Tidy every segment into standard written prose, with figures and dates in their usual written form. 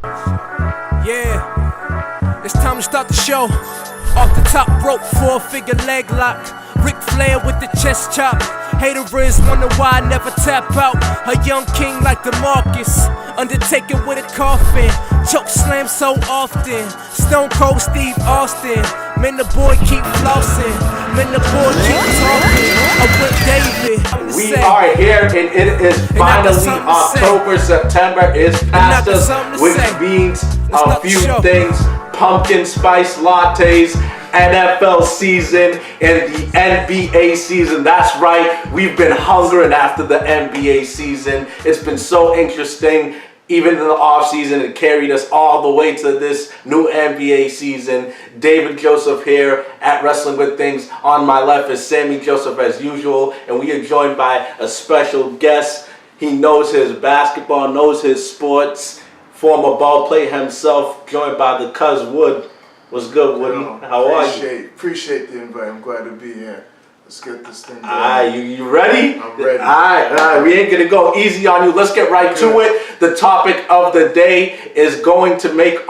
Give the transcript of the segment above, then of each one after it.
Yeah, it's time to start the show. Off the top rope, 4-figure leg lock. Ric Flair with the chest chop. Haters wonder why I never tap out. A young king like DeMarcus. Undertaker with a coffin. Choke slam so often. Stone Cold Steve Austin. Man, the boy keep flossing. Man, the boy keep talking. I'm with David. We are here and it is finally October. September is past us, which means a few things. Pumpkin spice lattes, NFL season, and the NBA season. That's right, we've been hungering after the NBA season. It's been so interesting. Even in the off season, it carried us all the way to this new NBA season. David Joseph here at Wrestling With Things. On my left is Sammy Joseph as usual, and we are joined by a special guest. He knows his basketball, knows his sports. Former ball player himself, joined by the Cuz Wood. What's good, Woody? How are you? Appreciate the invite. I'm glad to be here. Let's get this thing going. Alright, you ready? I'm ready. Alright, we ain't gonna go easy on you. Let's get right to it. The topic of the day is going to make we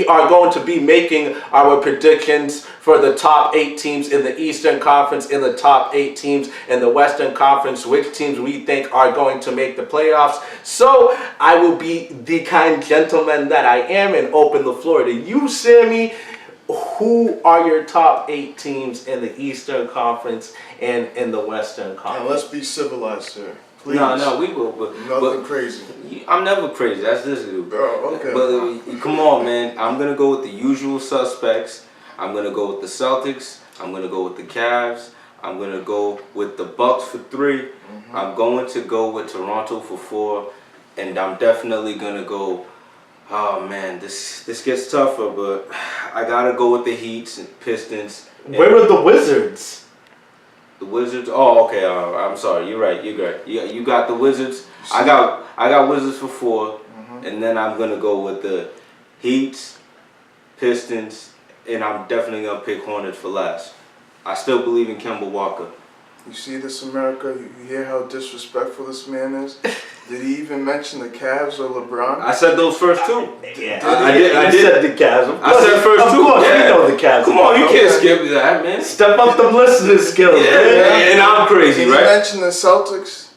are going to be making our predictions for the top 8 teams in the Eastern Conference, in the top 8 teams in the Western Conference, which teams we think are going to make the playoffs. So I will be the kind gentleman that I am and open the floor to you, Sammy. Who are your top 8 teams in the Eastern Conference and in the Western Conference? Now let's be civilized, sir. Please. No, we will. Nothing crazy. I'm never crazy. That's this dude. Oh, okay. But come on, man. I'm gonna go with the usual suspects. I'm gonna go with the Celtics. I'm gonna go with the Cavs. I'm gonna go with the Bucks for 3. I'm going to go with Toronto for 4, and I'm definitely gonna go. Oh man, this gets tougher, but I gotta go with the Heats and Pistons. Where were the Wizards? The Wizards. Oh, okay. I'm sorry. You're right. You got the Wizards. I got Wizards for 4, and then I'm gonna go with the Heats, Pistons, and I'm definitely gonna pick Hornets for last. I still believe in Kemba Walker. You see this, America? You hear how disrespectful this man is? Did he even mention the Cavs or LeBron? I said those first 2. Yeah, I did. said the Cavs. I said first 2. Of course, yeah. we know the Cavs. Come on, you can't skip that, man. Step up the listening skills. Yeah, man. and I'm crazy, Did you right? mention the Celtics?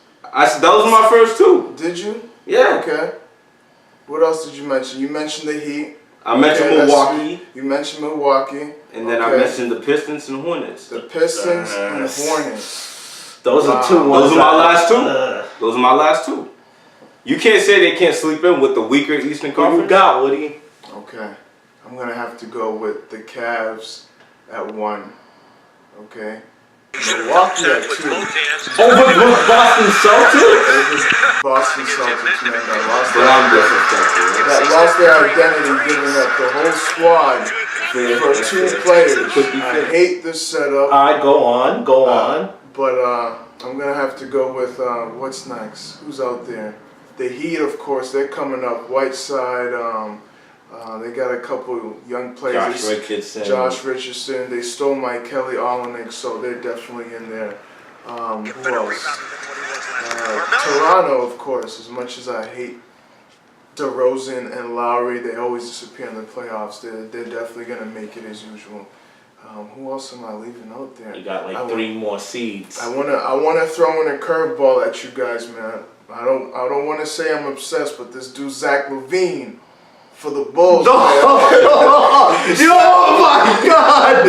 Those were my first 2. Did you? Yeah. Okay. What else did you mention? You mentioned the Heat. I mentioned Milwaukee. You mentioned Milwaukee. And then I mentioned the Pistons and Hornets. The Pistons and the Hornets. Those are 2 ones. Those are my last 2. Those are my last 2. You can't say they can't sleep in with the weaker Eastern Conference. Who you got, Woody? Okay. I'm going to have to go with the Cavs at 1. Okay. Milwaukee at 2. Over Boston Celtics? Boston Celtics, man. But That lost their identity, giving up the whole squad for 2 players. I hate this setup. Alright, go on. But I'm going to have to go with, what's next? Who's out there? The Heat, of course, they're coming up. Whiteside, they got a couple young players. Josh Richardson. They stole Mike Kelly, Olenek, so they're definitely in there. Who else? Toronto, of course. As much as I hate DeRozan and Lowry, they always disappear in the playoffs. They're definitely going to make it as usual. Who else am I leaving out there? You got like 3 more seeds. I wanna throw in a curveball at you guys, man. I don't want to say I'm obsessed, but this dude Zach LaVine for the Bulls. Oh my God!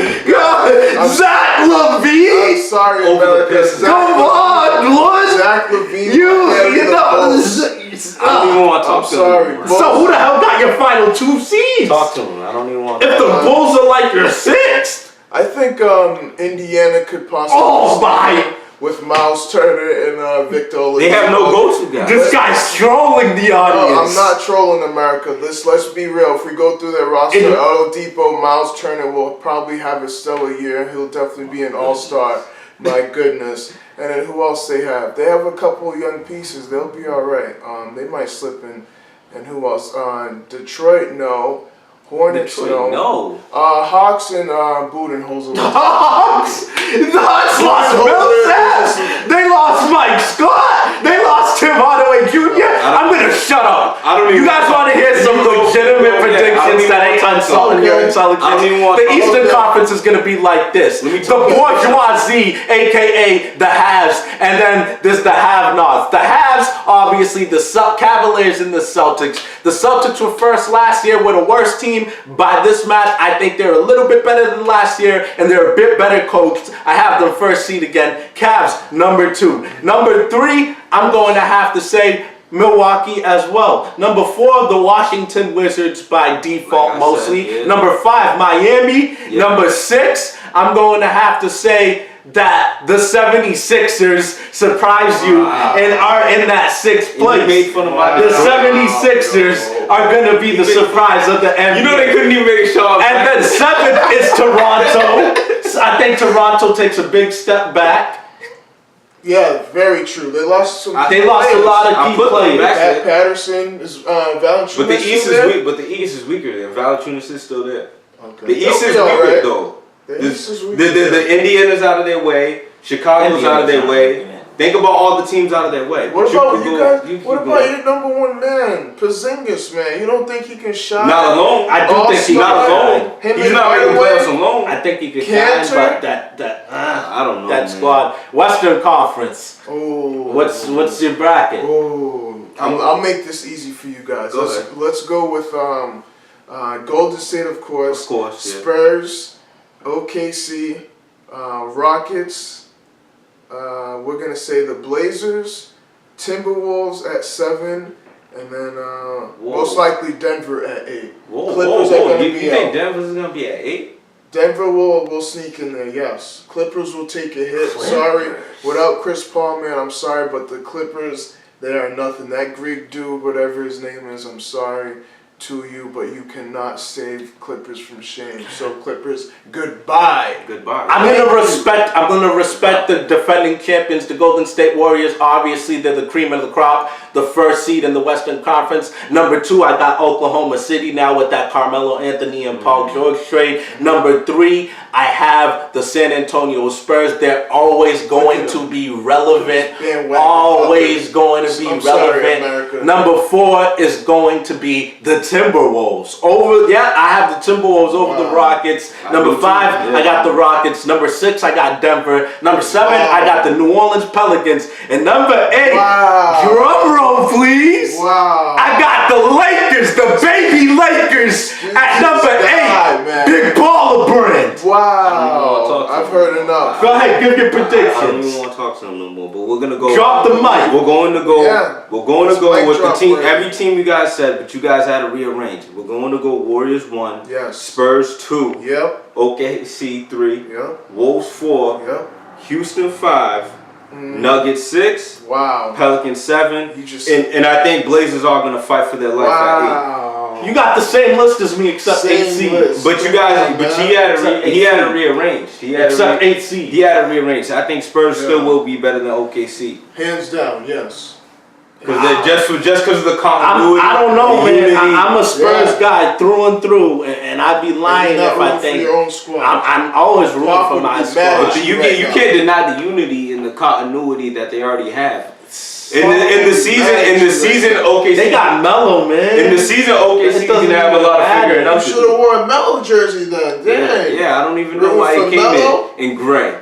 Zach LaVine. I'm sorry, America. Come on, Lord. Zach LaVine. You know. I don't even want to talk to sorry. him. So who the hell got your final 2 seeds? Talk to him. I don't even want to If the Bulls are like your 6th. I think Indiana could possibly. Oh my! With Miles Turner and Victor Oladipo. They have no go-to guy. This guy's trolling the audience. No, I'm not trolling America. Let's be real. If we go through their roster, Oladipo, Miles Turner will probably have a stellar year. He'll definitely be an all-star. My goodness. And then who else they have? They have a couple of young pieces. They'll be all right. They might slip in. And who else? Detroit, no. Hornets, no. Hawks and Budenholzer. Hawks! The Hawks lost Millsap! They Mike Scott. They lost Tim Hardaway Jr. I'm gonna shut up. I don't even. You guys want to hear Salt and you're in Celtics. I don't even want The Salt. Eastern Conference is going to be like this. The bourgeoisie, a.k.a. the haves, and then there's the have-nots. The haves, obviously, the Cavaliers and the Celtics. The Celtics were first last year with a worse team. By this match, I think they're a little bit better than last year, and they're a bit better coached. I have them first seed again. Cavs, number 2. Number 3, I'm going to have to say Milwaukee as well. Number 4, the Washington Wizards by default, Like I mostly. said, yeah. Number 5, Miami. Yeah. Number 6, I'm going to have to say that the 76ers surprise you and are in that 6th place. You made fun of my The 76ers are going to be the surprise of the NBA. You know they couldn't even make a show. And then 7th is Toronto. I think Toronto takes a big step back. Yeah, very true. They lost some. They lost a lot I of key put them players. back. Pat Patterson is Valanciunas. But the East still is there? weak. But the East is weaker. And Valanciunas is still there. Okay. The East They'll is be all weaker right. though. The East is weaker. The Indiana's out of their way. Chicago's out of their way. Think about all the teams out of their way. What But about could you go- guys? you could What go- about your number 1 man, Porzingis, man? You don't think he can shine? Not alone. I do think he's Not alone. Him He's and not making Hardaway? playoffs alone. I think he could Cantor? shine, but I don't know. that man. squad. Western Conference. Oh. What's your bracket? Oh. I'll make this easy for you guys. Go ahead. Let's go with Golden State, of course. Of course, yeah. Spurs, OKC, Rockets. We're gonna say the Blazers, Timberwolves at 7, and then most likely Denver at 8. Whoa, Clippers whoa, are whoa. gonna You be think out. Denver's gonna be at 8? Denver will sneak in there, yes. Clippers will take a hit. Sorry, without Chris Paul, man, I'm sorry, but the Clippers, they are nothing. That Greek dude, whatever his name is, I'm sorry to you, but you cannot save Clippers from shame. So Clippers, goodbye. Goodbye. I'm gonna respect the defending champions, the Golden State Warriors. Obviously, they're the cream of the crop, the first seed in the Western Conference. Number 2, I got Oklahoma City now with that Carmelo Anthony and Paul George trade. Number 3, I have the San Antonio Spurs. They're always going to be relevant. Always going to be I'm sorry, relevant. America. Number 4 is going to be the Timberwolves. I have the Timberwolves over the Rockets. Number 5, I got the Rockets. Number 6, I got Denver. Number 7, I got the New Orleans Pelicans. And number 8, drum roll please. Wow. I got the Lakers, the baby Lakers at number 8. man. Big baller brand. Wow. I've heard enough. Go ahead, give your I don't predictions. even want to talk to them no more. But we're gonna go. Drop the mic. We're going to go. Yeah. We're going to It's go mic with the drop, team. bro. Every team you guys said, but you guys had to rearrange. We're going to go Warriors 1. Yes. Spurs 2. Yep. OKC 3. Yep. Wolves 4. Yep. Houston 5. Nuggets 6. Wow. Pelicans 7. You just And I think Blazers are gonna fight for their life at 8. wow. You got the same list as me except Same 8 seeds. list. But you guys, but he had Except he had 8 to rearrange. He had Except to 8 seeds. he had to rearrange. I think Spurs still Yeah. will be better than OKC Hands down, yes. because just because of the continuity. I don't know, the man. unity. I'm a Spurs Yeah. guy through and through, and I'd be lying You're not if I rooting for think your own squad. I'm always rooting Pop for would my be squad. mad. But you Right you now. can't deny the unity and the continuity that they already have. In Pop the would be season mad in at the you season right OKC They got Melo, man. in the season OKC It doesn't can have a lot of even figuring matter. You out. to should do. have worn a Melo jersey then. Yeah, Dang. yeah, I don't even know Rooting why for he came Melo? in gray.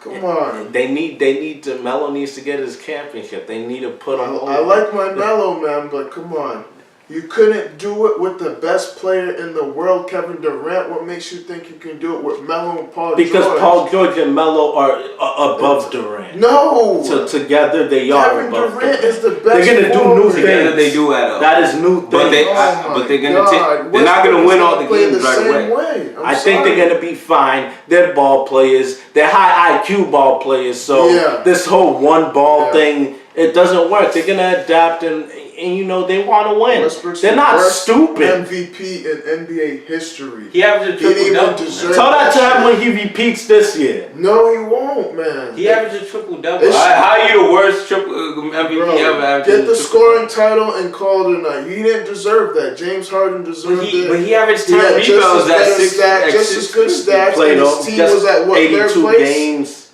Come on. They need to. Melo needs to get his championship. They need to put him. I like my Melo, man, but come on. You couldn't do it with the best player in the world, Kevin Durant. What makes you think you can do it with Melo and Paul Because George? Paul George and Melo are above Durant. No. So together they are Kevin above Durant Durant. is the best. They're gonna do new forward. things. Together they do add up. That is new thing. But they- Oh but they're my gonna take- God. they're not gonna Westbrook win is all gonna the play games the right same away. way. I think they're gonna be fine. They're ball players. They're high IQ ball players. So Yeah. this whole one ball Yeah. thing, it doesn't work. They're gonna adapt and you know they want to win. Westbrook's They're the not worst stupid. MVP in NBA history. He averaged a He didn't triple even double. deserve Tell that to him shit. when he repeats this year. No, he won't, man. He averaged a triple double. It's- How are you the worst triple MVP Bro, ever averaged? get the scoring title and call it a night. He didn't deserve that. James Harden deserved it. But he averaged He 10 had just rebounds as at better 6. stats, just as good stats, Played and on his team just was at what, third 82 place? games.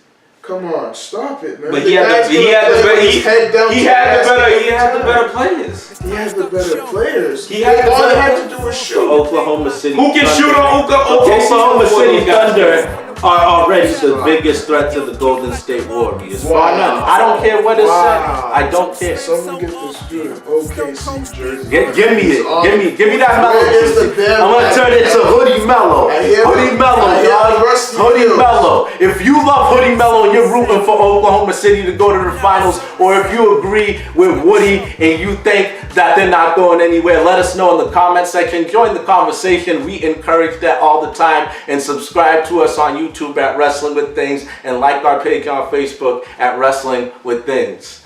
Come on, stop it, man. But The he had guy's the gonna play with his head down he to had the the better basket he had the every better time. players. He has the better players. He had All they had better- to do was shoot. Oklahoma City. Who can shoot on Oklahoma City Thunder? Thunder are already the biggest threat to the Golden State Warriors. Bar none. I don't care what it said. I don't care. Someone get this dude OKC jersey. Give me it. Give me that mellow. Where is the jersey. damn I'm gonna turn it to Hoodie Mellow. I hear Hoodie the- Mellow, I hear dog. the Rusty Hoodie Hills. Mellow. If you love Hoodie Mellow and you're rooting for Oklahoma City to go to the finals, or if you agree with Woody and you think that they're not going anywhere, let us know in the comment section. Join the conversation. We encourage that all the time. And subscribe to us on YouTube at Wrestling with Things, and like our page on Facebook at Wrestling with Things.